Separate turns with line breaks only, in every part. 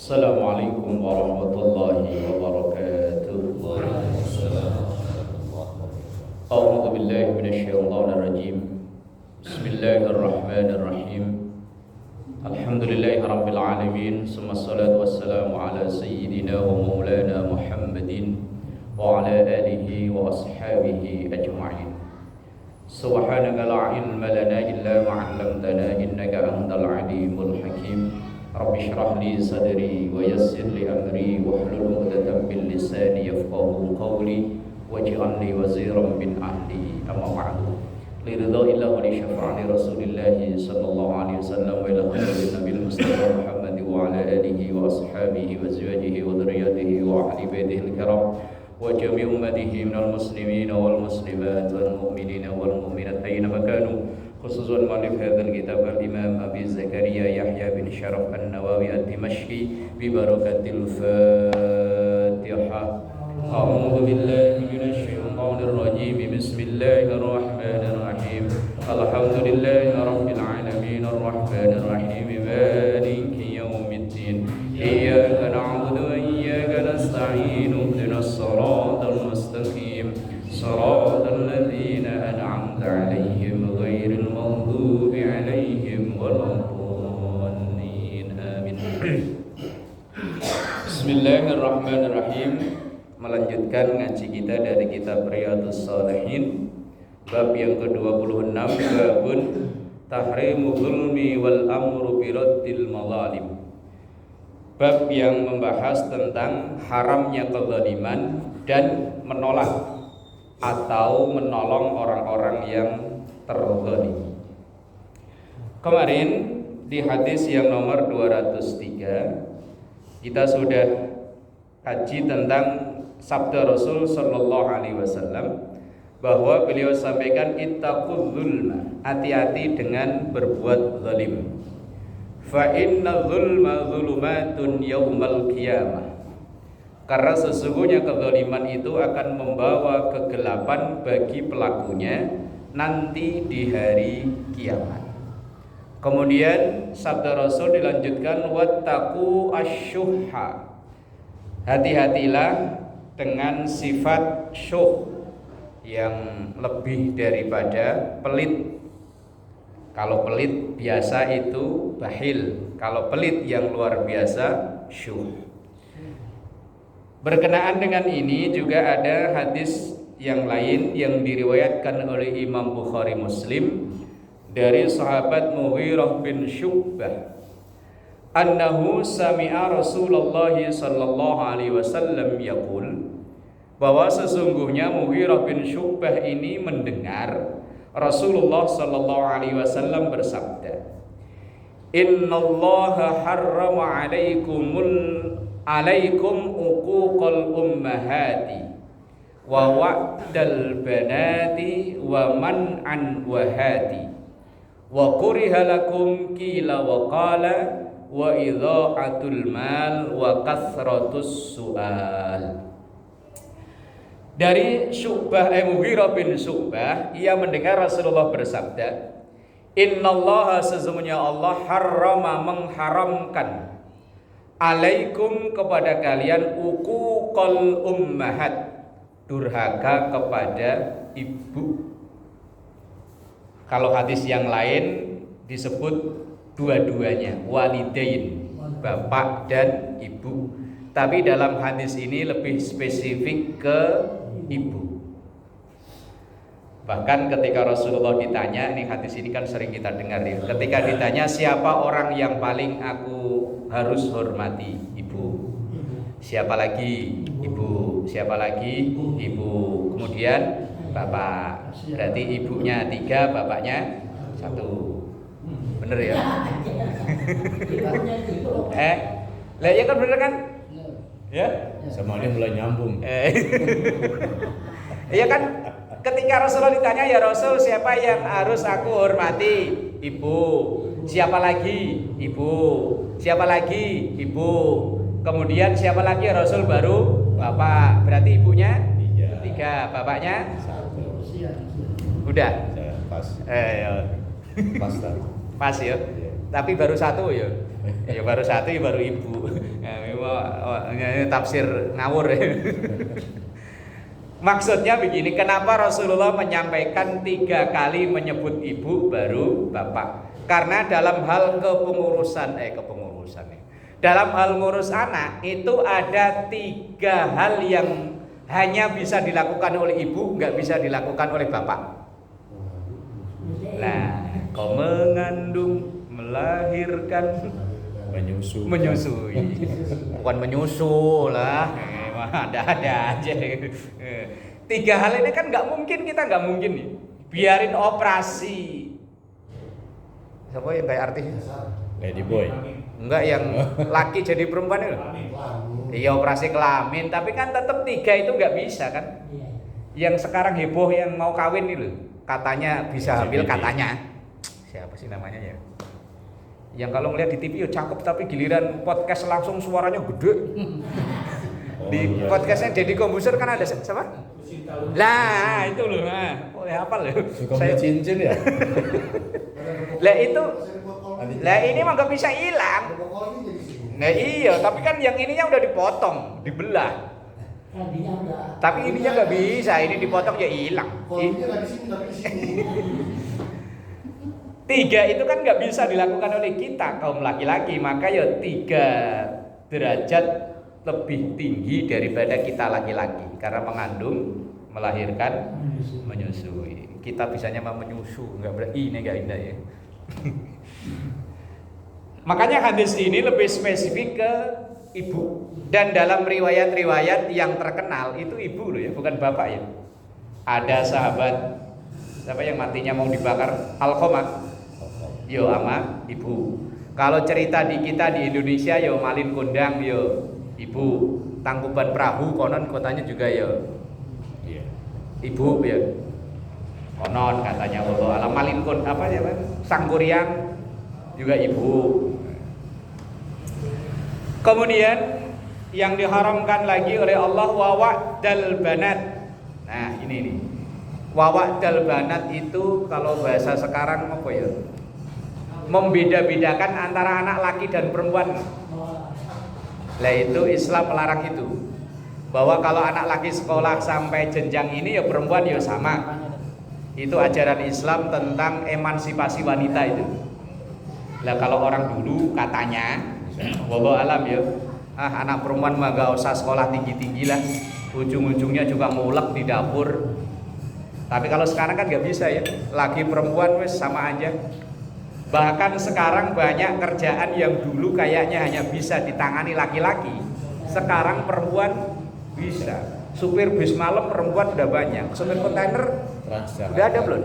Assalamualaikum warahmatullahi wabarakatuh. A'udzu billahi minasyaitonir rajim. Bismillahirrahmanirrahim. Alhamdulillahi rabbil alamin. Summassalatu wassalamu ala sayyidina wa maulana Muhammadin wa ala alihi wa ashabihi ajma'in. Subhanaka la ilma lana illa ma 'allamtana innaka antal alimul hakim. Rabbi shrah li sadri wa yassir li amri wahlul 'uqdatam min lisani yafqahu qawli waj'al li waziran min ahli. Amma ba'du. Liridha illa wa li syafa'ati Rasulillah sallallahu alaihi wasallam wa ila khairin nabil Mustafa Muhammad wa ala alihi wa ashabihi wa azwajihi wa dhurriyyatihi wa ahli baitihi al-kiram wa jami' ummatihi minal muslimin wal muslimat wal mu'minina wal mu'minat aina makanu. Khususan mu'allif hadzal kitab al-Imam Abi Zakaria Yahya bin Syaraf An-Nawawi Ad-Dimashqi bi barakatil Fatihah. A'udzu billahi minasy syaithanir rajim. Bismillahirrahmanirrahim. Alhamdulillahi rabbil alamin arrahmanir rahim maliki yaumiddin. Iyyaka na'budu wa iyyaka nasta'in. Ihdinas siratal mustaqim. Siratal ladzina an'amta 'alaihim ghairil maghdubi 'alaihim waladdallin. Amin. Bismillahirrahmanirrahim. Melanjutkan ngaji kita dari kitab Riyadhus Shalihin, bab yang ke-26, babun tahrimu zulmi wal amru biraddil mazalim. Bab yang membahas tentang haramnya kezaliman dan menolak atau menolong orang-orang yang terzalim. Kemarin di hadis yang nomor 203 kita sudah kaji tentang sabda Rasul sallallahu alaihi wasallam bahwa beliau sampaikan ittaqul zulma, hati-hati dengan berbuat zalim. Fa inna zulma zulumatun yaumal qiyamah. Karena sesungguhnya kezaliman itu akan membawa kegelapan bagi pelakunya nanti di hari kiamat. Kemudian sabda Rasul dilanjutkan wattaqu asyuhha. Hati-hatilah dengan sifat syuh yang lebih daripada pelit. Kalau pelit biasa itu bakhil, kalau pelit yang luar biasa syuh. Berkenaan dengan ini juga ada hadis yang lain yang diriwayatkan oleh Imam Bukhari Muslim dari sahabat Mughirah bin Syu'bah annahu sami'a Rasulullah sallallahu alaihi wasallam yaqul, bahwa sesungguhnya Mughirah bin Syu'bah ini mendengar Rasulullah sallallahu alaihi wasallam bersabda, innallaha harrama alaikum uquqal ummahati wa wa'dal banati wa man'an wahati wa kuriha lakum qila wa qala wa idha'atul mal wa kathratus su'al. Dari Mughirah bin Syu'bah, ia mendengar Rasulullah bersabda, innallaha, sesungguhnya Allah harrama, mengharamkan, alaikum, kepada kalian, uquqal ummahat, durhaka kepada ibu. Kalau hadis yang lain disebut dua-duanya, walidain, bapak dan ibu. Tapi dalam hadis ini lebih spesifik ke ibu. Bahkan ketika Rasulullah ditanya, ini hadis ini kan sering kita dengar ya, ketika ditanya siapa orang yang paling aku harus hormati, ibu. Siapa lagi? Ibu. Siapa lagi? Ibu. Kemudian bapak. Berarti ibunya 3, bapaknya 1. Bener ya? Lah ya kan bener kan? Ya?
Semuanya mulai nyambung.
Iya kan? Ketika Rasulullah ditanya, ya Rasul, siapa yang harus aku hormati? Ibu. Siapa lagi? Ibu. Siapa lagi? Ibu. Kemudian siapa lagi ya Rasul? Baru bapak. Berarti ibunya 3, bapaknya 1. Udah?
Pas.
Ya.
Pas tadi.
Pas ya. Tapi baru 1 ya. Ya baru 1 ya baru ibu. Nah, Ini tafsir ngawur ya. Maksudnya begini, kenapa Rasulullah menyampaikan 3 kali menyebut ibu baru bapak? Karena dalam hal kepengurusan dalam hal ngurus anak itu ada 3 hal yang hanya bisa dilakukan oleh ibu, nggak bisa dilakukan oleh bapak. Nah, kau mengandung, melahirkan, menyusui. Bukan menyusul lah, ada aja. 3 hal ini kan nggak mungkin nih. Biarin operasi. Siapa yang kayak artis?
Lady Boy.
Enggak, yang laki jadi perempuan itu. Iya, operasi kelamin, tapi kan tetap 3 itu nggak bisa kan? Yang sekarang heboh yang mau kawin nih loh, katanya bisa hamil katanya. Siapa sih namanya ya? Yang kalau ngeliat di TV ya cakep, tapi giliran podcast langsung suaranya gede. Di podcastnya Deddy Kombuser kan ada siapa? Lah itu loh, apa loh?
Saya cincin ya.
Lah itu, lah ini mah nggak bisa hilang. Nah iya, tapi kan yang ininya udah dipotong, dibelah. Tapi ininya nggak bisa, ini dipotong ya hilang. 3 itu kan nggak bisa dilakukan oleh kita kaum laki-laki, maka ya 3 derajat lebih tinggi daripada kita laki-laki karena mengandung, melahirkan, menyusui. Kita bisanya mah menyusu, nggak berarti ini nggak indah ya. Makanya hadis ini lebih spesifik ke ibu. Dan dalam riwayat-riwayat yang terkenal itu ibu loh ya, bukan bapak ya. Ada sahabat siapa yang matinya mau dibakar, Alqamah. Yo ama ibu. Kalau cerita di kita di Indonesia yo Malin Kundang yo ibu. Tangkuban Perahu konon kotanya juga yo ibu ya. Konon katanya Allah alam Malin Kundang apa ya Pak? Sangkuriang juga ibu. Kemudian yang diharamkan lagi oleh Allah wa'dal banat. Nah, ini nih. Wa'dal banat itu kalau bahasa sekarang apa ya? Membeda-bedakan antara anak laki dan perempuan. Lah itu Islam melarang itu. Bahwa kalau anak laki sekolah sampai jenjang ini ya perempuan ya sama. Itu ajaran Islam tentang emansipasi wanita itu. Lah kalau orang dulu katanya wallahu alam ya, anak perempuan mah gak usah sekolah tinggi-tinggi lah, ujung-ujungnya juga ngulek di dapur. Tapi kalau sekarang kan gak bisa ya, laki perempuan wes sama aja. Bahkan sekarang banyak kerjaan yang dulu kayaknya hanya bisa ditangani laki-laki, sekarang perempuan bisa. Supir bis malam perempuan udah banyak, supir kontainer udah ada belum?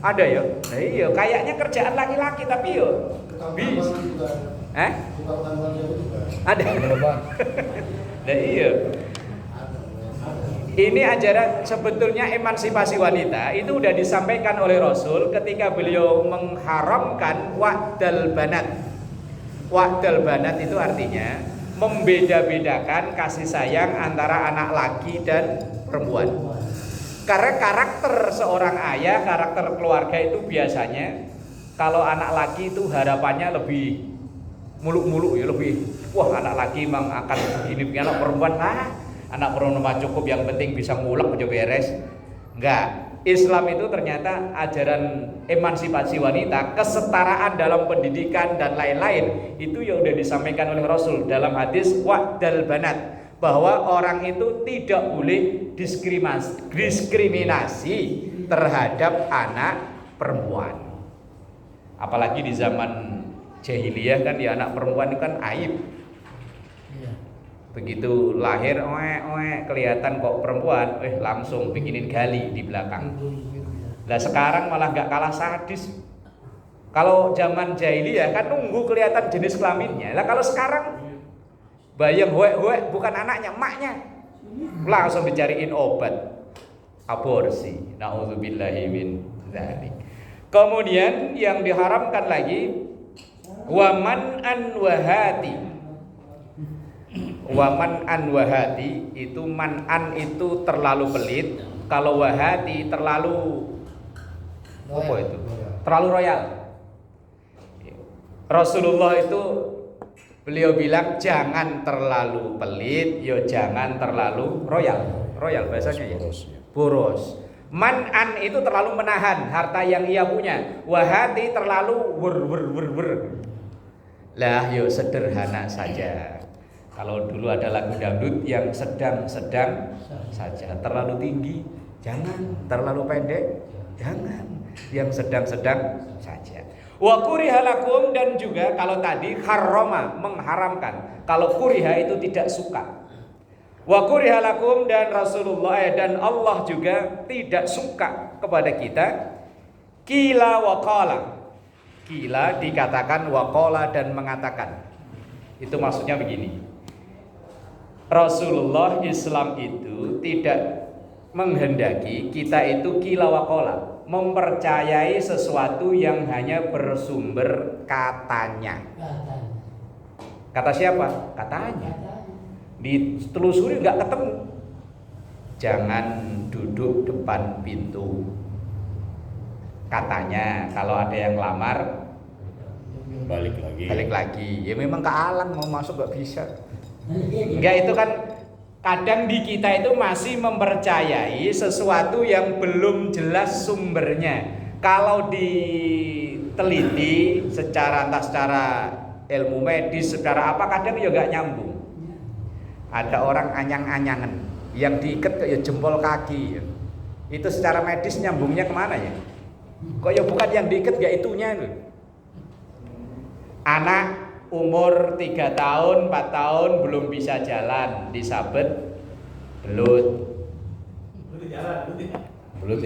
Ada ya? Nah iya, kayaknya kerjaan laki-laki tapi yo bisa. Ada. Nah iya. Ini ajaran sebetulnya emansipasi wanita itu udah disampaikan oleh Rasul ketika beliau mengharamkan wa'dal banat. Wa'dal banat itu artinya membeda-bedakan kasih sayang antara anak laki dan perempuan. Karena karakter seorang ayah, karakter keluarga itu biasanya kalau anak laki itu harapannya lebih muluk-muluk ya, lebih wah anak laki memang akan ini, anak perempuan anak perempuan cukup yang penting bisa ngulek aja beres. Enggak, Islam itu ternyata ajaran emansipasi wanita, kesetaraan dalam pendidikan dan lain-lain itu ya udah disampaikan oleh Rasul dalam hadis wa'dal banat, bahwa orang itu tidak boleh diskriminasi terhadap anak perempuan. Apalagi di zaman jahiliyah kan ya anak perempuan itu kan aib. Begitu lahir kelihatan kok perempuan, langsung bikinin gali di belakang. Nah sekarang malah gak kalah sadis. Kalau zaman jahiliyah kan nunggu kelihatan jenis kelaminnya. Lah kalau sekarang bayang hoek bukan anaknya, emaknya. Langsung dicariin obat aborsi. Nauzubillahi min dzalik. Kemudian yang diharamkan lagi waman an wahati. Waman an wahati itu man-an itu terlalu pelit, kalau wahati terlalu apa itu? Terlalu royal. Rasulullah itu Beliau bilang jangan terlalu pelit, yo jangan terlalu royal. Royal bahasanya ya. Boros. Man'an itu terlalu menahan harta yang ia punya. Wahati terlalu wer. Lah yo sederhana saja. Kalau dulu ada lagu dangdut yang sedang-sedang saja, terlalu tinggi jangan, terlalu pendek jangan, yang sedang-sedang saja. Wa kuriha lakum, dan juga kalau tadi harrama mengharamkan, kalau kuriha itu tidak suka. Wa kuriha lakum, dan Rasulullah dan Allah juga tidak suka kepada kita. Kila wa qala. Kila dikatakan, wa qala dan mengatakan. Itu maksudnya begini. Rasulullah Islam itu tidak menghendaki kita itu kila wa qala, mempercayai sesuatu yang hanya bersumber katanya. Kata siapa? Katanya. Ditelusuri nggak ketemu. Jangan duduk depan pintu. Katanya kalau ada yang lamar
balik lagi. Ya memang kealang mau masuk nggak bisa. Enggak, itu kan kadang di kita itu masih mempercayai sesuatu yang belum jelas sumbernya. Kalau diteliti secara entah secara ilmu medis, secara apa, kadang ya nggak nyambung. Ada orang anyang-anyangan yang diikat kayak jempol kaki ya. Itu secara medis nyambungnya kemana ya? Kok ya bukan yang diikat gak itunya itu. Anak umur 3 tahun, 4 tahun belum bisa jalan, disabet belut.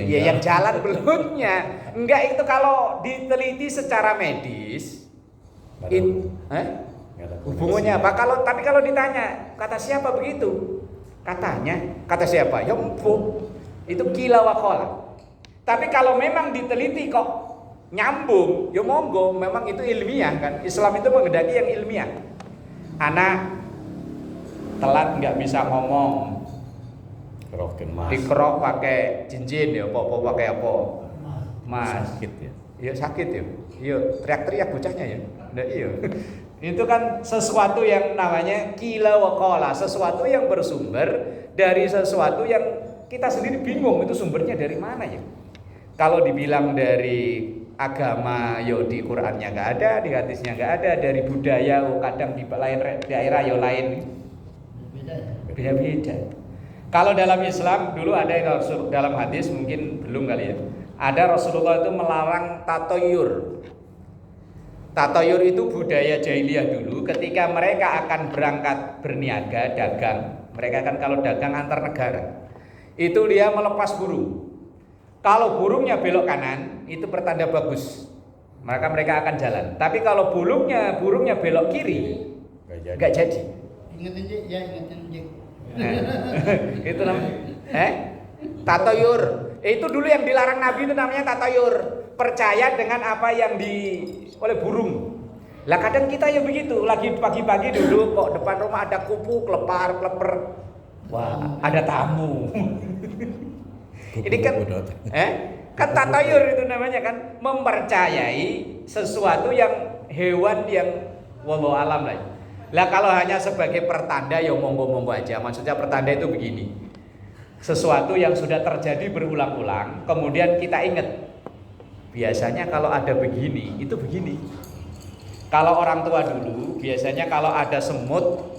Ya yang jalan belutnya. Enggak, itu kalau diteliti secara medis hubungannya apa? Tapi kalau ditanya, kata siapa begitu? Katanya, kata siapa? Ya empuk. Itu kila wa qala. Tapi kalau memang diteliti kok nyambung, ya monggo, memang itu ilmiah kan. Islam itu menghendaki yang ilmiah. Anak telat nggak bisa ngomong, dikerok pakai cincin ya, apa pakai apa? Mas, sakit ya. Iya sakit ya. Iya teriak-teriak bocahnya ya. Nah, iya. Itu kan sesuatu yang namanya kila wa qala, sesuatu yang bersumber dari sesuatu yang kita sendiri bingung itu sumbernya dari mana ya. Kalau dibilang dari agama yo di Qur'annya nggak ada, di hadisnya nggak ada, dari budaya kadang di lain daerah yo lain beda-beda. Kalau dalam Islam dulu ada yang dalam hadis mungkin belum kali ya. Ada Rasulullah itu melarang tatoyur. Tatoyur itu budaya jahiliyah dulu ketika mereka akan berangkat berniaga dagang. Mereka kan kalau dagang antar negara itu dia melepas burung. Kalau burungnya belok kanan, itu pertanda bagus. Maka mereka akan jalan. Tapi kalau burungnya belok kiri, nggak jadi.
Ingetin.
Itu namanya tatoyur. Itu dulu yang dilarang Nabi itu namanya tatoyur. Percaya dengan apa yang oleh burung. Lah kadang kita ya begitu. Lagi pagi-pagi duduk kok depan rumah ada kupu, kleper. Wah, ada tamu. Ini kan kan tatoyur itu namanya kan, mempercayai sesuatu yang hewan yang wallahu alam lah. Lah kalau hanya sebagai pertanda ya monggo-monggo aja. Maksudnya pertanda itu begini. Sesuatu yang sudah terjadi berulang-ulang, kemudian kita ingat. Biasanya kalau ada begini, itu begini. Kalau orang tua dulu biasanya kalau ada semut,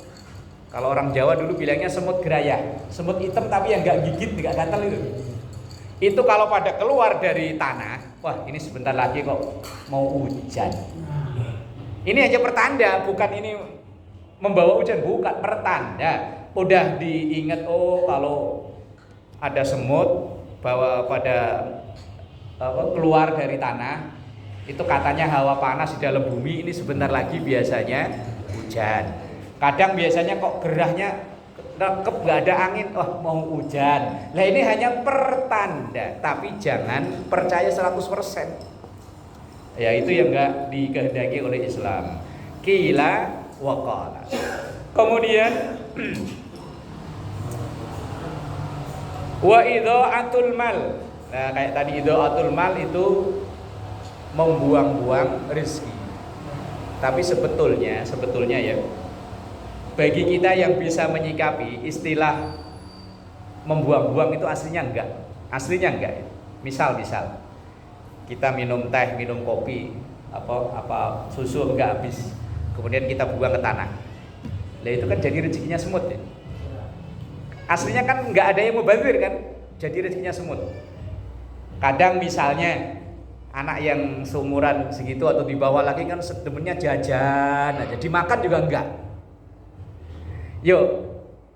kalau orang Jawa dulu bilangnya semut gerayah, semut hitam tapi yang enggak gigit, enggak gatal itu. Itu kalau pada keluar dari tanah, wah ini sebentar lagi kok mau hujan. Ini hanya pertanda, bukan ini membawa hujan, bukan pertanda. Udah diingat, oh kalau ada semut bahwa pada keluar dari tanah, itu katanya hawa panas di dalam bumi, ini sebentar lagi biasanya hujan. Kadang biasanya kok gerahnya rekep gak ada angin, oh mau hujan. Nah ini hanya pertanda, tapi jangan percaya 100%. Ya itu yang gak dikehendaki oleh Islam. Qila wa qala. Kemudian wa idha'atul mal. Nah kayak tadi idha'atul mal itu membuang-buang rezeki.
Tapi sebetulnya ya, bagi kita yang bisa menyikapi istilah membuang-buang itu aslinya enggak. Misal kita minum teh, minum kopi, apa susu enggak habis, kemudian kita buang ke tanah. Lah itu kan jadi rezekinya semut ya. Aslinya kan enggak ada yang mubazir kan, jadi rezekinya semut. Kadang misalnya anak yang seumuran segitu atau di bawah lagi kan sedemennya jajan aja, dimakan juga enggak. Yo,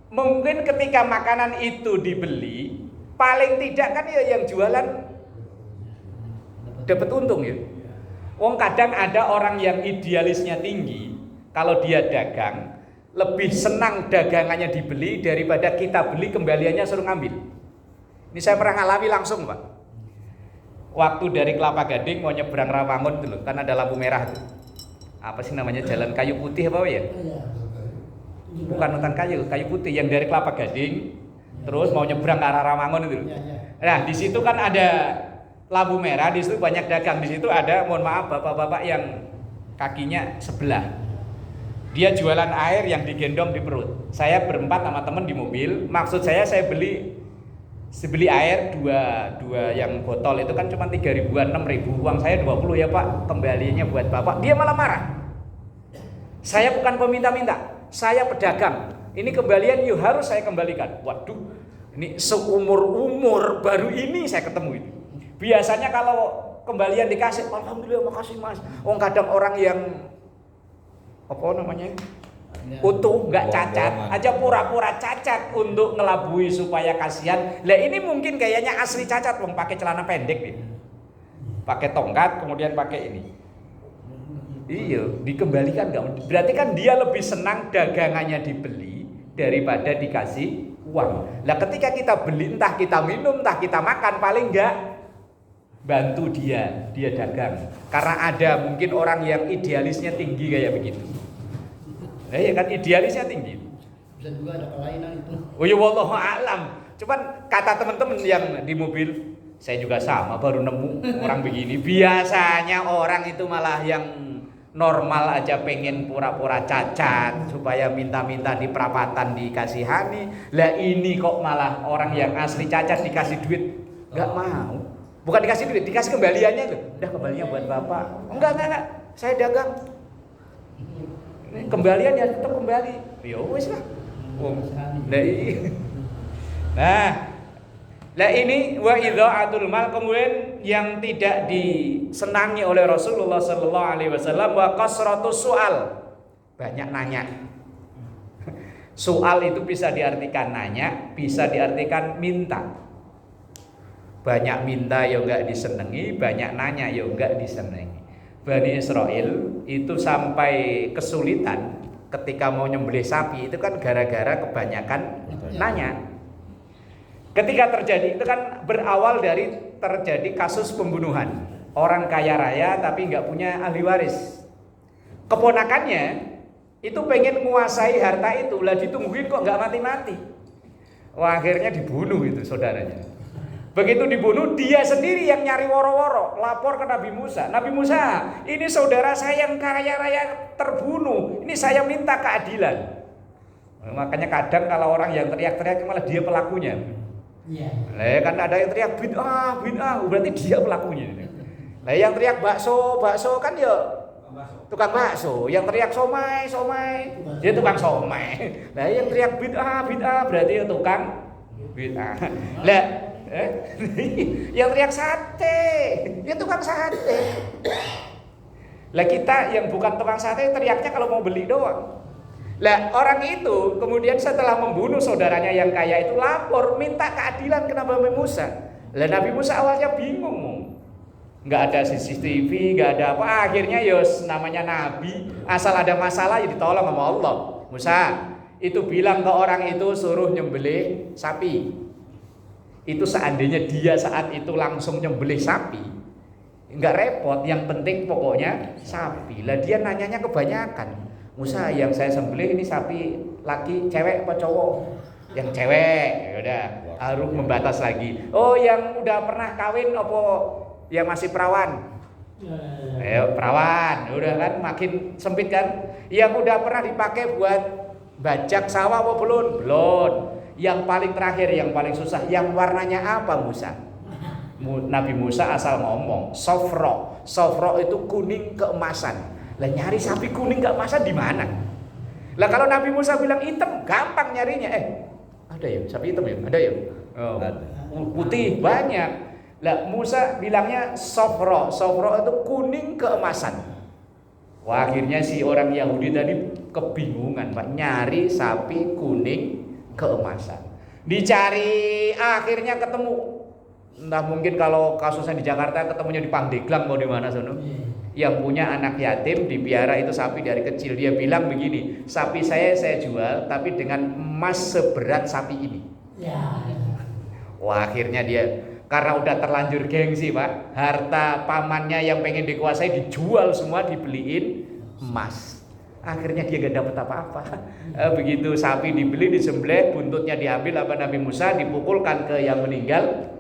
mungkin ketika makanan itu dibeli, paling tidak kan ya yang jualan dapat untung ya. Wong kadang ada orang yang idealisnya tinggi, kalau dia dagang lebih senang dagangannya dibeli daripada kita beli kembaliannya suruh ngambil. Ini saya pernah ngalami langsung, Pak. Waktu dari Kelapa Gading mau nyebrang Rawangun dulu, kan ada lampu merah tuh. Apa sih namanya, jalan kayu putih apa ya? Bukan hutan kayu putih yang dari Kelapa Gading terus mau nyebrang ke arah Rawangun itu. Nah, di situ kan ada lampu merah, di situ banyak dagang. Di situ ada, mohon maaf, bapak-bapak yang kakinya sebelah. Dia jualan air yang digendong di perut. Saya berempat sama temen di mobil. Maksud saya beli air dua yang botol itu kan cuma 3.000-an, 6.000. Uang saya 20 ya Pak, kembalinya buat Bapak. Dia malah marah. Saya bukan peminta-minta, saya pedagang. Ini kembalian yuk, harus saya kembalikan. Waduh, ini seumur-umur baru ini saya ketemu itu. Biasanya kalau kembalian dikasih, alhamdulillah makasih Mas. Kadang orang yang utuh, nggak cacat, aja pura-pura cacat untuk ngelabui supaya kasihan. Lah ini mungkin kayaknya asli cacat, pakai celana pendek nih, pakai tongkat, kemudian pakai ini. Iya, dikembalikan nggak? Berarti kan dia lebih senang dagangannya dibeli daripada dikasih uang. Lah ketika kita beli, entah kita minum, entah kita makan, paling nggak bantu dia dagang. Karena ada mungkin orang yang idealisnya tinggi kayak begitu. Nah ya kan, idealisnya tinggi.
Bisa juga ada kelainan itu.
Oh ya wallahu a'lam. Cuman kata teman-teman yang di mobil, saya juga sama baru nemu orang begini. Biasanya orang itu malah yang normal aja pengen pura-pura cacat supaya minta-minta di perapatan dikasihani. Lah ini kok malah orang yang asli cacat dikasih duit nggak mau. Bukan dikasih duit, dikasih kembaliannya loh. Udah kembalinya buat Bapak. Enggak. Saya dagang. Ini kembalian ya tetap kembali. Ya wis lah. Nah, ini wa idza'atul mal, kemudian yang tidak disenangi oleh Rasulullah sallallahu alaihi wasallam wa kasratus su'al. Banyak nanya. Soal itu bisa diartikan nanya, bisa diartikan minta. Banyak minta ya enggak disenangi, banyak nanya ya enggak disenangi. Bani Israel itu sampai kesulitan ketika mau nyembelih sapi itu kan gara-gara kebanyakan nanya. Ketika terjadi itu kan berawal dari terjadi kasus pembunuhan. Orang kaya raya tapi nggak punya ahli waris. Keponakannya itu pengen menguasai harta itu, lah ditungguin kok nggak mati-mati. Wah, akhirnya dibunuh itu saudaranya. Begitu dibunuh, dia sendiri yang nyari woro-woro, lapor ke Nabi Musa. Nabi Musa, ini saudara saya yang kaya raya terbunuh, ini saya minta keadilan. Makanya kadang kalau orang yang teriak-teriak malah dia pelakunya. Iya. Lah kan ada yang teriak bid'ah, berarti dia pelakunya. Lah yang teriak bakso kan ya tukang bakso, yang teriak somai, dia tukang somai. Lah yang teriak bid'ah berarti ya tukang bid'ah. Lah yang teriak sate, dia tukang sate. Lah kita yang bukan tukang sate teriaknya kalau mau beli doang. Lah orang itu kemudian setelah membunuh saudaranya yang kaya itu lapor minta keadilan ke Nabi Musa. Lah Nabi Musa awalnya bingung, nggak ada CCTV, nggak ada apa. Akhirnya yos namanya Nabi, asal ada masalah ya ditolong sama Allah. Musa itu bilang ke orang itu suruh nyembelih sapi. Itu seandainya dia saat itu langsung nyembelih sapi, nggak repot. Yang penting pokoknya sapi. Lah dia nanyanya kebanyakan. Musa, yang saya sembelih ini sapi laki, cewek apa cowok? Yang cewek, ya udah harus membatas lagi. Oh, yang udah pernah kawin apa yang masih perawan? Perawan, udah kan makin sempit kan. Yang udah pernah dipakai buat bajak sawah apa belum? Belum. Yang paling terakhir, yang paling susah, yang warnanya apa Musa? Nabi Musa asal ngomong, sofro. Sofro itu kuning keemasan. Lah nyari sapi kuning keemasan di mana? Lah kalau Nabi Musa bilang hitam, gampang nyarinya. Ada ya sapi hitam ya? Ada ya? Oh, putih banyak. Lah Musa bilangnya sofro. Sofro itu kuning keemasan. Wah, akhirnya si orang Yahudi tadi kebingungan, Pak, nyari sapi kuning keemasan. Dicari, akhirnya ketemu. Entah mungkin kalau kasusnya di Jakarta ketemunya di Pandeglang mau di mana sono. Yang punya anak yatim dipiara itu sapi dari kecil. Dia bilang begini, sapi saya jual tapi dengan emas seberat sapi ini. Wah, akhirnya dia karena udah terlanjur gengsi, Pak, harta pamannya yang pengen dikuasai dijual semua, dibeliin emas. Akhirnya dia gak dapat apa-apa. Begitu sapi dibeli, disembelih, buntutnya diambil apa Nabi Musa, dipukulkan ke yang meninggal,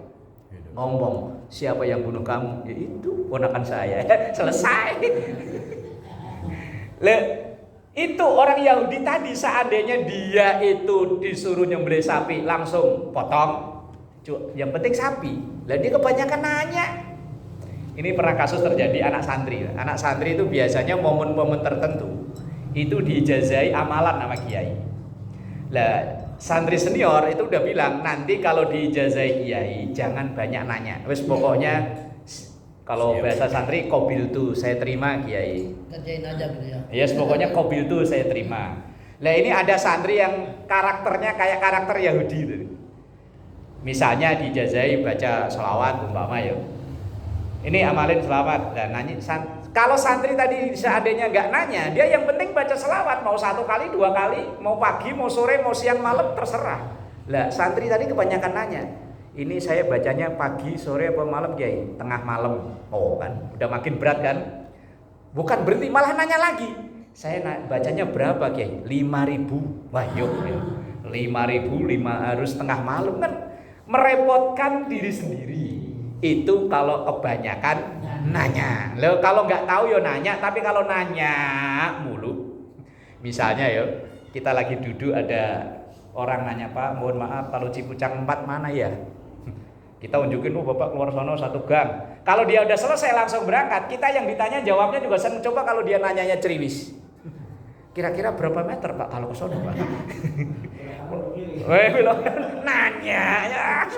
ngomong, siapa yang bunuh kamu? Ya itu ponakan saya. Selesai. Itu orang Yahudi tadi, seandainya dia itu disuruh nyembelih sapi langsung potong, yang penting sapi. Lah dia kebanyakan nanya. Ini pernah kasus terjadi anak santri. Anak santri itu biasanya momen-momen tertentu itu diijazai amalan sama kiai. Lah santri senior itu udah bilang, nanti kalau diijazai kiai jangan banyak nanya. Wes pokoknya kalau bahasa santri kobil tuh saya terima kiai.
Kerjain aja gitu ya.
Yes, pokoknya kobil tuh saya terima. Lah ini ada santri yang karakternya kayak karakter Yahudi itu. Misalnya dijazai baca selawat umpama ya. Ini amalin selawat dan nanya. Kalau santri tadi seandainya nggak nanya, dia yang penting baca selawat, mau 1 kali, 2 kali, mau pagi, mau sore, mau siang, malam, terserah. Lah santri tadi kebanyakan nanya. Ini saya bacanya pagi, sore, apa malam kiai? Tengah malam. Oh kan, udah makin berat kan? Bukan berhenti, malah nanya lagi. Saya bacanya berapa kiai? 5.000. Wah yuk, 5.000 harus tengah malam kan? Merepotkan diri sendiri. Itu kalau kebanyakan nanya. Loh, kalau nggak tahu ya nanya, tapi kalau nanya mulu. Misalnya ya, kita lagi duduk ada orang nanya, Pak, mohon maaf kalau Cipucang 4 mana ya? Kita unjukin, Bapak keluar sono 1 gang. Kalau dia udah selesai langsung berangkat, kita yang ditanya jawabnya juga seneng. Coba kalau dia nanyanya Ceriwis. Kira-kira berapa meter Pak kalau ke sono, Pak? Weh, nanya ya.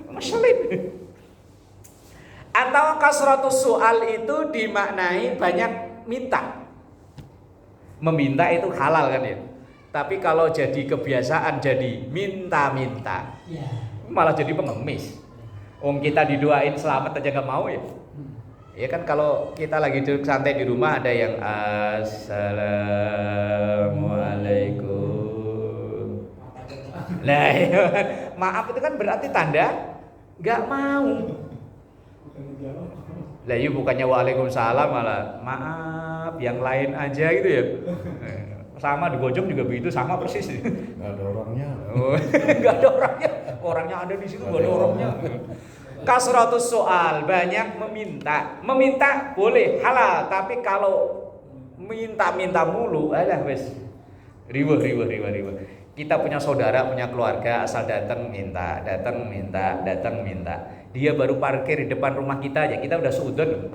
Ngeselin. Atau kasratus soal itu dimaknai banyak minta. Meminta itu halal kan ya. Tapi kalau jadi kebiasaan jadi minta-minta, malah jadi pengemis. Kita didoain selamat aja gak mau ya. Ya kan kalau kita lagi duduk santai di rumah ada yang assalamualaikum. Nah, ya, maaf itu kan berarti tanda gak mau. Lah iya bukannya waalaikumsalam malah maaf yang lain aja gitu ya. Sama di Gojong juga begitu, sama persis.
Gak ada orangnya.
Gak ada orangnya. Orangnya ada di situ, gak ada orangnya. Kasratus soal, banyak meminta. Meminta boleh halal, tapi kalau minta-minta mulu, alah wes riweh. Kita punya saudara, punya keluarga, asal datang minta. Dia baru parkir di depan rumah kita aja, kita udah suudon.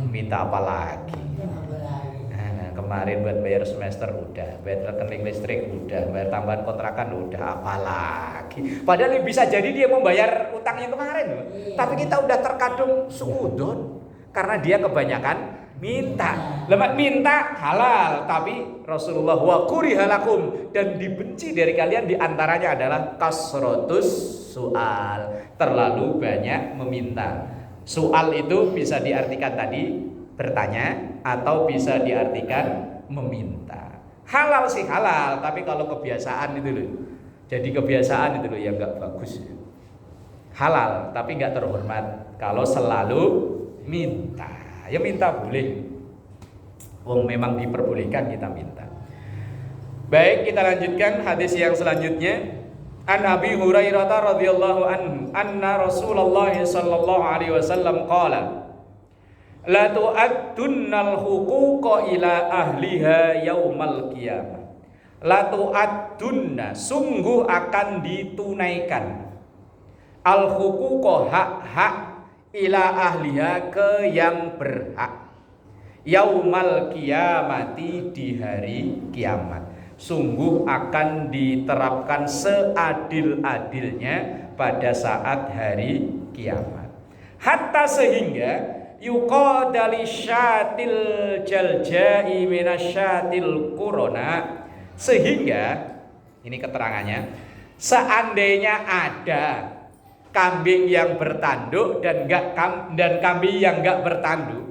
Minta apa lagi? Nah, kemarin buat bayar semester udah, bayar rekening listrik udah, bayar tambahan kontrakan udah, apa lagi? Padahal bisa jadi dia membayar utang yang kemarin loh. Tapi kita udah terkadung suudon karena dia kebanyakan minta. Lemak minta halal, tapi Rasulullah wa kurihalakum, dan dibenci dari kalian diantaranya adalah kasratus soal, terlalu banyak meminta. Soal itu bisa diartikan tadi bertanya atau bisa diartikan meminta. Halal sih halal, tapi kalau kebiasaan itu loh, jadi kebiasaan itu loh yang nggak bagus. Halal tapi nggak terhormat kalau selalu minta. Ya minta boleh. Wong memang diperbolehkan kita minta. Baik, kita lanjutkan hadis yang selanjutnya. An Abi Hurairah radhiyallahu anhu anna Rasulullah sallallahu alaihi wasallam qala La tu'addunnal huquqa ila ahliha yaumal qiyamah. La tu'addunna, sungguh akan ditunaikan al huquqa, hak-hak, ila ahliha, ke yang berhak, yaumal qiyamati, di hari kiamat. Sungguh akan diterapkan seadil-adilnya pada saat hari kiamat. Hatta sehingga yuqadali syatil jaljai minasyatil qurona, sehingga ini keterangannya, seandainya ada kambing yang bertanduk dan kambing yang enggak bertanduk.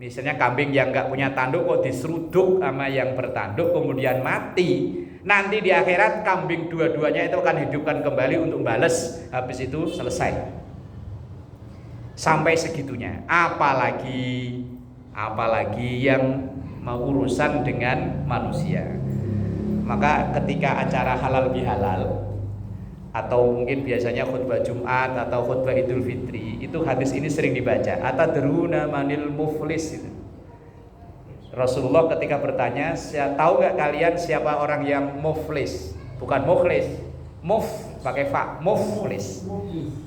Misalnya kambing yang enggak punya tanduk kok diseruduk sama yang bertanduk kemudian mati. Nanti di akhirat kambing dua-duanya itu akan hidupkan kembali untuk balas. Habis itu selesai. Sampai segitunya. Apalagi yang mau urusan dengan manusia. Maka ketika acara halal bihalal atau mungkin biasanya khutbah Jumat atau khutbah Idul Fitri, itu hadis ini sering dibaca. Atadruna manil muflis. Rasulullah ketika bertanya, tahu nggak kalian siapa orang yang muflis? Bukan mukhlis, pakai fa, muflis.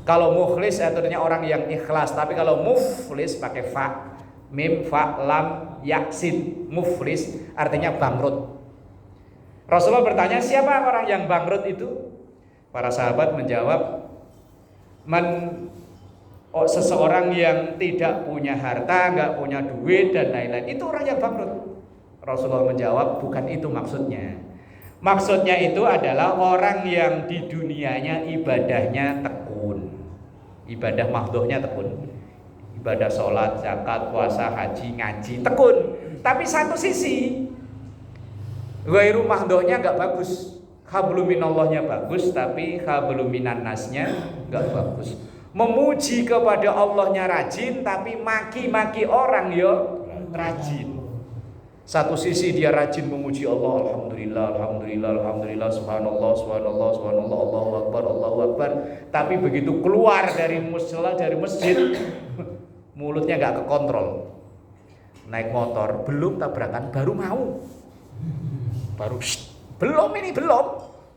Kalau mukhlis artinya orang yang ikhlas, tapi kalau muflis pakai fa, mim, fa, lam, yaksin. Muflis artinya bangkrut. Rasulullah bertanya, siapa orang yang bangkrut itu? Para sahabat menjawab, seseorang yang tidak punya harta, nggak punya duit dan lain-lain, itu orang yang bangkrut. Rasulullah menjawab, bukan itu maksudnya. Maksudnya itu adalah orang yang di dunianya ibadahnya tekun, ibadah mahdohnya tekun, ibadah sholat, zakat, puasa, haji, ngaji, tekun. Tapi satu sisi ghairu mahdohnya nggak bagus. Habluminallahnya bagus, tapi habluminannasnya nggak bagus. Memuji kepada Allahnya rajin, tapi maki-maki orang yo rajin. Satu sisi dia rajin memuji Allah, alhamdulillah, alhamdulillah, alhamdulillah, subhanallah, subhanallah, subhanallah, Allahu akbar, Allahu akbar. Tapi begitu keluar dari musala, dari masjid, mulutnya nggak kekontrol. Naik motor, belum tabrakan, belum.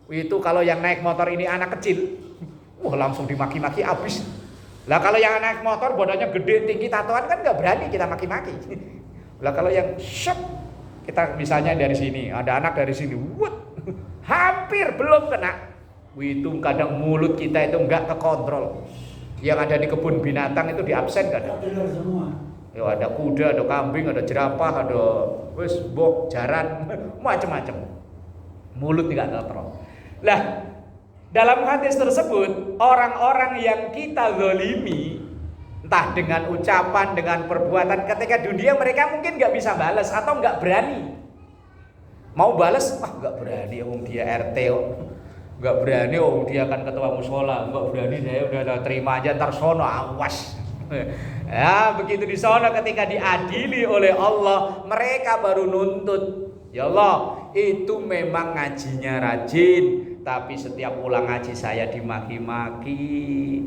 Itu kalau yang naik motor ini anak kecil, wah langsung dimaki-maki abis. Lah kalau yang naik motor badannya gede, tinggi, tatoan kan nggak berani kita maki-maki. Lah kalau yang kita misalnya dari sini, ada anak dari sini, hampir belum kena. Itu kadang mulut kita itu nggak kekontrol. Yang ada di kebun binatang itu diabsen kadang. Ya ada kuda, ada kambing, ada jerapah, ada jaran, macam-macam. Mulut tidak kontrol. Lah, dalam hadis tersebut, orang-orang yang kita zalimi, entah dengan ucapan, dengan perbuatan, ketika dunia mereka mungkin nggak bisa balas atau nggak berani. Mau balas, nggak berani, dia RT, nggak berani, dia kan ketua musola, nggak berani, saya udah terima aja, ntar sono awas. Ya begitu di sono ketika diadili oleh Allah, mereka baru nuntut. Ya Allah, itu memang ngajinya rajin, tapi setiap pulang ngaji saya dimaki-maki.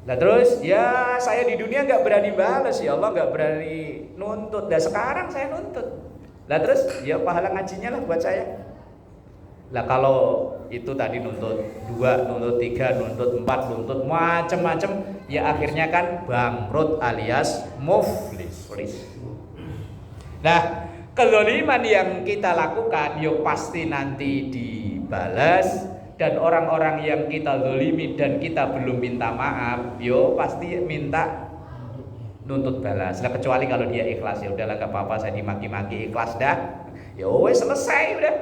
Nah terus ya saya di dunia nggak berani balas, ya Allah nggak berani nuntut. Dan sekarang saya nuntut. Nah terus ya pahala ngajinya lah buat saya. Lah kalau itu tadi nuntut 2, nuntut 3, nuntut 4, nuntut macam-macam, ya akhirnya kan bangkrut alias muflis. Nah, kezaliman yang kita lakukan yo pasti nanti dibalas, dan orang-orang yang kita zalimi dan kita belum minta maaf yo pasti minta nuntut balas. Nah, kecuali kalau dia ikhlas, ya udahlah enggak apa-apa, saya dimaki-maki ikhlas dah. Ya wes selesai udah.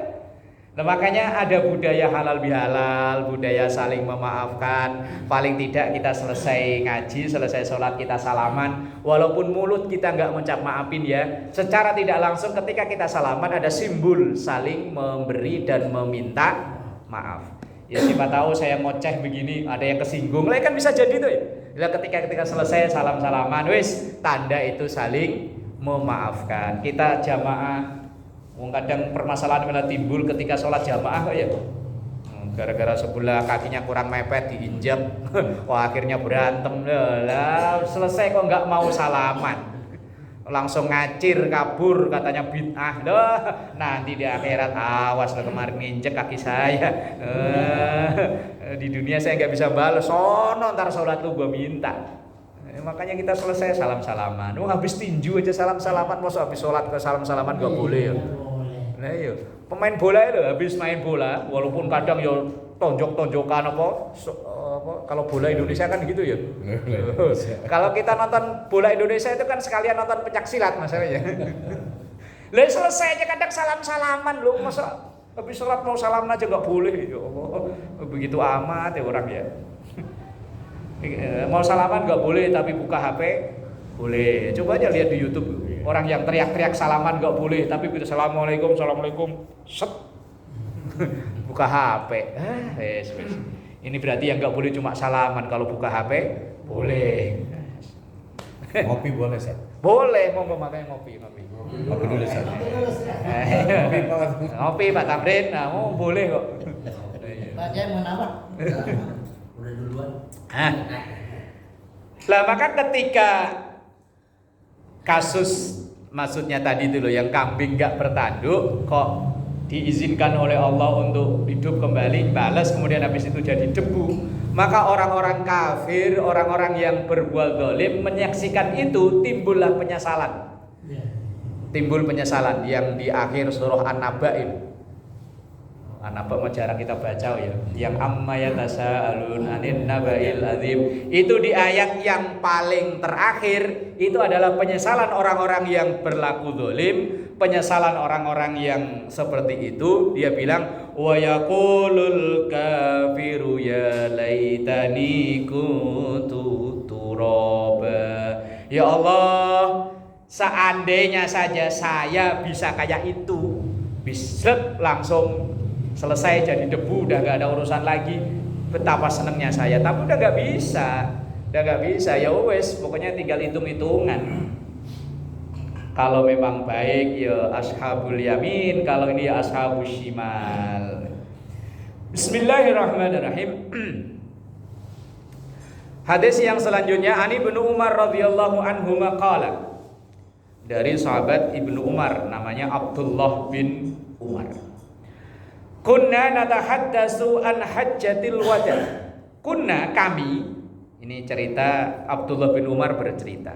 Nah, makanya ada budaya halal bihalal, budaya saling memaafkan. Paling tidak kita selesai ngaji, selesai sholat kita salaman. Walaupun mulut kita nggak mengucap maafin ya, secara tidak langsung ketika kita salaman ada simbol saling memberi dan meminta maaf. Ya siapa tahu saya ngoceh begini, ada yang kesinggung, lah kan bisa jadi tuh ya. Nah, ketika selesai salam-salaman, wis tanda itu saling memaafkan. Kita jamaah. Kadang permasalahan malah timbul ketika sholat jamaah ya. Gara-gara sebelah kakinya kurang mepet diinjak, wah akhirnya berantem lah. Selesai kok nggak mau salaman. langsung ngacir kabur katanya bid'ah. Loh, nanti di akhirat awas lo kemarin nginjek kaki saya. Di dunia saya nggak bisa balas. Sono ntar sholat lu gua minta. Makanya kita selesai salam-salaman. Habis tinju aja salam-salaman, masa habis sholat ke salam-salaman gak boleh ya. Nah iya, pemain bola itu habis main bola, walaupun kadang ya tonjok-tonjokan apa, kalau bola Indonesia kan gitu ya. Kalau kita nonton bola Indonesia itu kan sekalian nonton pencaksilat masalahnya. Lah selesai aja kadang salam-salaman loh, masa habis sholat mau salam aja gak boleh ya Allah. Begitu amat ya orang ya. Mau salaman gak boleh tapi buka HP boleh. Coba aja lihat di YouTube orang yang teriak-teriak salaman gak boleh tapi begitu assalamualaikum set buka HP. Yes. Ini berarti yang gak boleh cuma salaman, kalau buka HP boleh.
Ngopi boleh Seth?
Boleh, monggo makanya ngopi.
Ngopi dulu Seth.
Ngopi Pak Tamrin, nah boleh kok.
Pak Jai mau nambah? Udah duluan.
Lah maka ketika kasus maksudnya tadi itu loh yang kambing gak bertanduk kok diizinkan oleh Allah untuk hidup kembali, balas kemudian habis itu jadi debu, maka orang-orang kafir, orang-orang yang berbuat zalim menyaksikan itu, timbullah penyesalan. Timbul penyesalan yang di akhir surah An-Naba itu. An-Naba jarang kita baca ya. Yang amma yatasaalun anin nabail azim. Itu di ayat yang paling terakhir itu adalah penyesalan orang-orang yang berlaku zalim, penyesalan orang-orang yang seperti itu. Dia bilang wa yaqulul kafiru ya laitani kuntu turaba. Ya Allah, seandainya saja saya bisa kayak itu, bisa langsung selesai jadi debu, udah gak ada urusan lagi. Betapa senangnya saya, tapi udah gak bisa. Ya wes, pokoknya tinggal hitung-hitungan. Kalau memang baik ya ashabul yamin, kalau ini ya ashabus shimal. Bismillahirrahmanirrahim. Hadis yang selanjutnya, Ani bin Umar radhiyallahu anhu qala. Dari sahabat Ibnu Umar namanya Abdullah bin Umar. Kunna natahaddatsu an hajjatil wada. Kunna kami, ini cerita Abdullah bin Umar bercerita.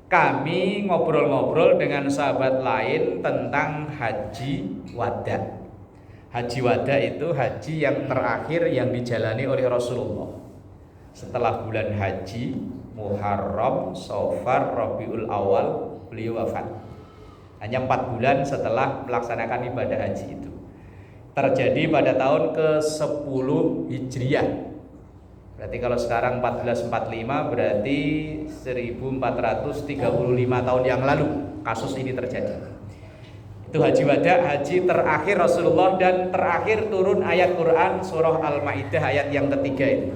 Kami ngobrol-ngobrol dengan sahabat lain tentang haji wada. Haji wada itu haji yang terakhir yang dijalani oleh Rasulullah. Setelah bulan haji Muharram, Safar, Rabiul Awal beliau wafat. Hanya 4 bulan setelah melaksanakan ibadah haji itu. Terjadi pada tahun ke-10 Hijriah. Berarti kalau sekarang 1445 berarti 1435 tahun yang lalu kasus ini terjadi. Itu haji wada, haji terakhir Rasulullah dan terakhir turun ayat Quran surah Al-Maidah ayat yang ketiga itu.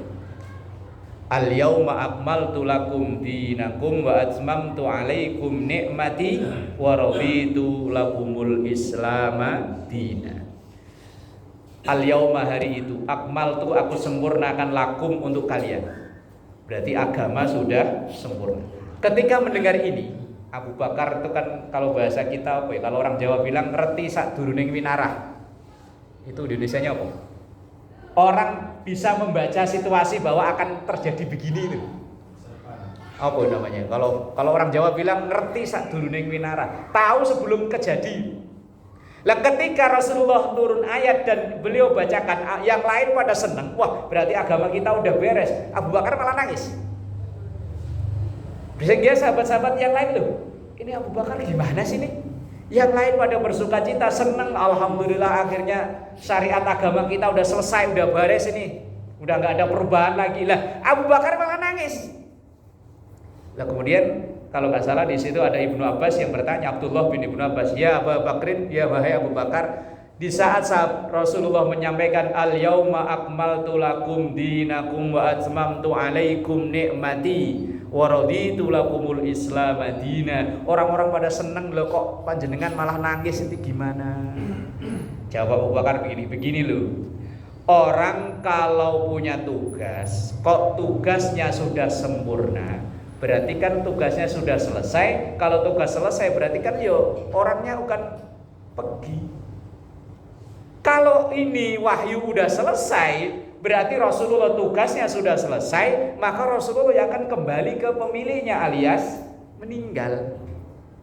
Al-yauma akmaltu lakum dinakum wa atmamtu alaikum ni'mati wa raditu lakumul islama dina. Al-yauma hari itu akmaltu aku sempurnakan lakum untuk kalian. Berarti agama sudah sempurna. Ketika mendengar ini, Abu Bakar itu kan kalau bahasa kita apa ya? Kalau orang Jawa bilang ngerti sak duruning winarah. Itu di Indonesianya apa? Orang bisa membaca situasi bahwa akan terjadi begini itu. Apa namanya? Kalau orang Jawa bilang ngerti sak duruning winarah, tahu sebelum kejadian. Lah ketika Rasulullah turun ayat dan beliau bacakan, yang lain pada senang. Wah, berarti agama kita udah beres. Abu Bakar malah nangis. Sehingga sahabat-sahabat yang lain loh, ini Abu Bakar gimana sih nih? Yang lain pada bersuka cita, senang, alhamdulillah akhirnya syariat agama kita udah selesai, udah beres ini, udah nggak ada perubahan lagi. Lah Abu Bakar malah nangis. Lah kemudian kalau nggak salah di situ ada Ibnu Abbas yang bertanya, Abdullah bin Ibnu Abbas, ya Abu Bakrin, ya wahai Abu Bakar, di saat Rasulullah menyampaikan al-yauma akmaltu lakum dinakum wa atmamtu alaikum ni'mati wa raditu lakumul islam madina. Orang-orang pada seneng loh, kok panjenengan malah nangis, itu gimana? Jawab Abu Bakar begini loh. Orang kalau punya tugas, kok tugasnya sudah sempurna, Berarti kan tugasnya sudah selesai. Kalau tugas selesai berarti kan yo orangnya akan pergi. Kalau ini wahyu udah selesai, berarti Rasulullah tugasnya sudah selesai, maka Rasulullah akan kembali ke pemiliknya alias meninggal.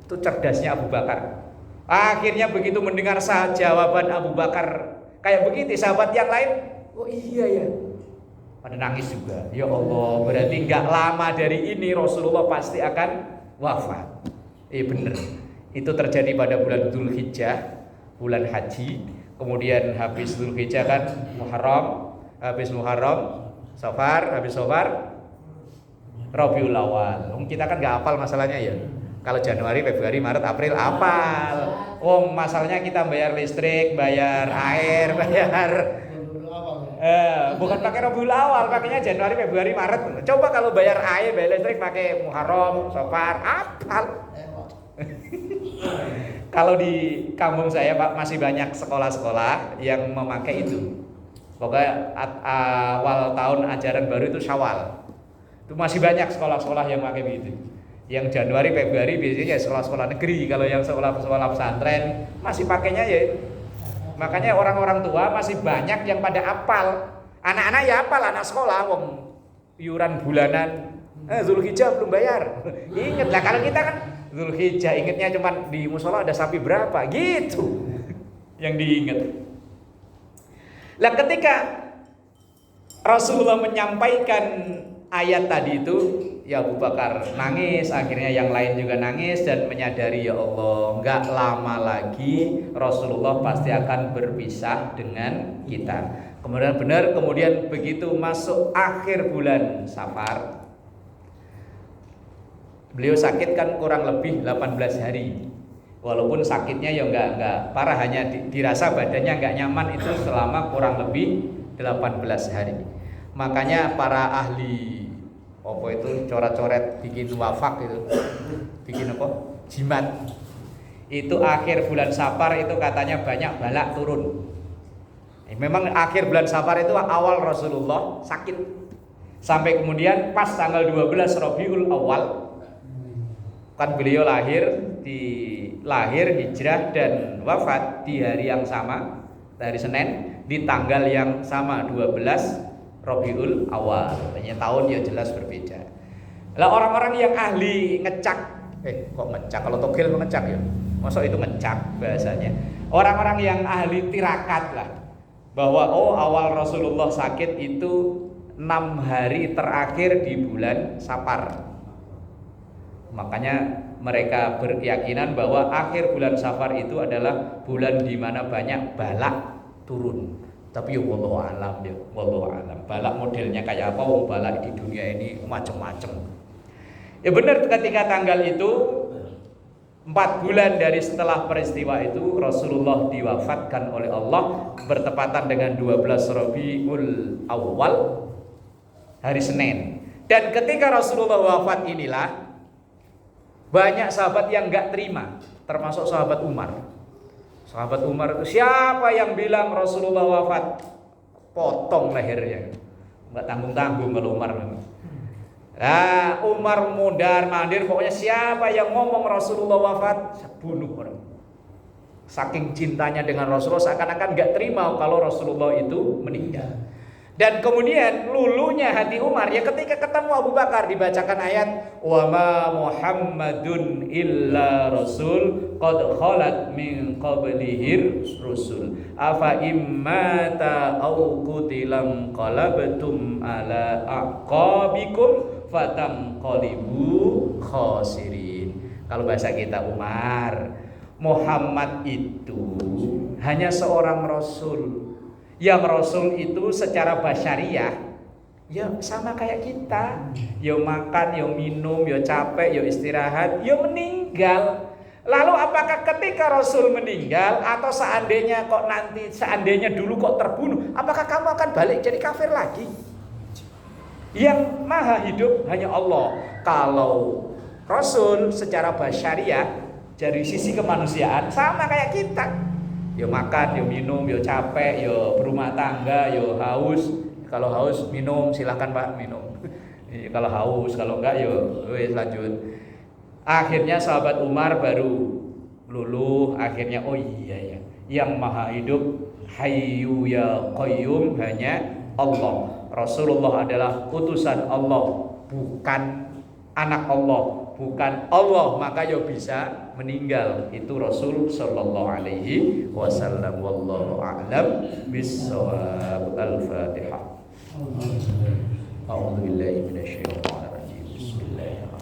Itu cerdasnya Abu Bakar. Akhirnya begitu mendengar jawaban Abu Bakar kayak begitu, sahabat yang lain, oh iya ya, pada nangis juga. Ya Allah, berarti nggak lama dari ini Rasulullah pasti akan wafat. Bener. Itu terjadi pada bulan Dzulhijjah, bulan haji. Kemudian habis Dzulhijjah kan Muharram, habis Muharram Safar, habis Safar Rabiul Awal. Kita kan nggak hafal masalahnya ya. Kalau Januari, Februari, Maret, April hafal. Masalahnya kita bayar listrik, bayar air, bayar bukan pakai Rabiul Awal, pakainya Januari, Februari, Maret. Coba kalau bayar air, bayar listrik pakai Muharram, Safar, hafal. Kalau di kampung saya Pak masih banyak sekolah-sekolah yang memakai itu. Pokoknya awal tahun ajaran baru itu Syawal. Itu masih banyak sekolah-sekolah yang pakai begitu. Yang Januari, Februari biasanya ya sekolah-sekolah negeri. Kalau yang sekolah-sekolah pesantren masih pakainya ya. Makanya orang-orang tua masih banyak yang pada apal. Anak-anak ya apal, anak sekolah iuran bulanan. Dzulhijjah belum bayar. Ingat lah, kalau kita kan Dzulhijjah ingatnya cuma di musola ada sapi berapa gitu yang diingat. Lah ketika Rasulullah menyampaikan ayat tadi itu, ya Abu Bakar nangis, akhirnya yang lain juga nangis dan menyadari ya Allah, enggak lama lagi Rasulullah pasti akan berpisah dengan kita. Kemudian begitu masuk akhir bulan Safar, beliau sakit kan kurang lebih 18 hari. Walaupun sakitnya ya enggak parah, hanya dirasa badannya enggak nyaman itu selama kurang lebih 18 hari. Makanya para ahli itu coret-coret bikin wafak itu, bikin jimat. Itu akhir bulan Safar itu katanya banyak balak turun. Memang akhir bulan Safar itu awal Rasulullah sakit. Sampai kemudian pas tanggal 12 Rabiul Awal kan beliau lahir, hijrah dan wafat di hari yang sama, hari Senin, di tanggal yang sama 12 Rabiul Awal. Banyak tahun ya jelas berbeda. Lah orang-orang yang ahli ngecak, kok ngecak, kalau togel ngecak ya, masa itu ngecak bahasanya. Orang-orang yang ahli tirakat lah, bahwa awal Rasulullah sakit itu 6 hari terakhir di bulan Safar. Makanya mereka berkeyakinan bahwa akhir bulan Safar itu adalah bulan di mana banyak balak turun. Tapi ya wallahu alam ya, wallahu alam. Balak modelnya kayak apa? Balak di dunia ini macam-macam. Ya benar, ketika tanggal itu 4 bulan dari setelah peristiwa itu Rasulullah diwafatkan oleh Allah bertepatan dengan 12 Rabiul Awal, hari Senin. Dan ketika Rasulullah wafat inilah banyak sahabat yang enggak terima, termasuk sahabat Umar. Sahabat Umar itu, siapa yang bilang Rasulullah wafat? Potong lehernya. Enggak tanggung-tanggung kalau Umar. Nah, Umar mundar mandir, pokoknya siapa yang ngomong Rasulullah wafat, bunuh orang. Saking cintanya dengan Rasulullah, seakan-akan enggak terima kalau Rasulullah itu meninggal. Dan kemudian lulunya hati Umar ya ketika ketemu Abu Bakar, dibacakan ayat wa ma Muhammadun illa rasul qad khalat min qablihir rusul afa immata aw qutilam qalabtum ala aqabikum fatanqalibu khasirin. Kalau bahasa kita Umar, Muhammad itu hanya seorang rasul. Yang Rasul itu secara basyariah ya sama kayak kita, ya makan, ya minum, ya capek, ya istirahat, ya meninggal. Lalu apakah ketika Rasul meninggal atau seandainya dulu kok terbunuh, apakah kamu akan balik jadi kafir lagi? Yang maha hidup hanya Allah. Kalau Rasul secara basyariah dari sisi kemanusiaan sama kayak kita. Ya makan, ya minum, ya capek, ya berumah tangga, ya haus. Kalau haus minum, silahkan Pak minum. Kalau haus, kalau enggak ya wis lanjut. Akhirnya sahabat Umar baru luluh, akhirnya oh iya ya, yang maha hidup Hayyu ya Qayyum hanya Allah. Rasulullah adalah utusan Allah, bukan anak Allah, bukan Allah maka ya bisa meninggal. Itu Rasul sallallahu alaihi wasallam. Wallahu a'lam bis-shawab. Al-Fatihah. A'udzu billahi minasyaitonir rajim. Bismillahirrahmanirrahim.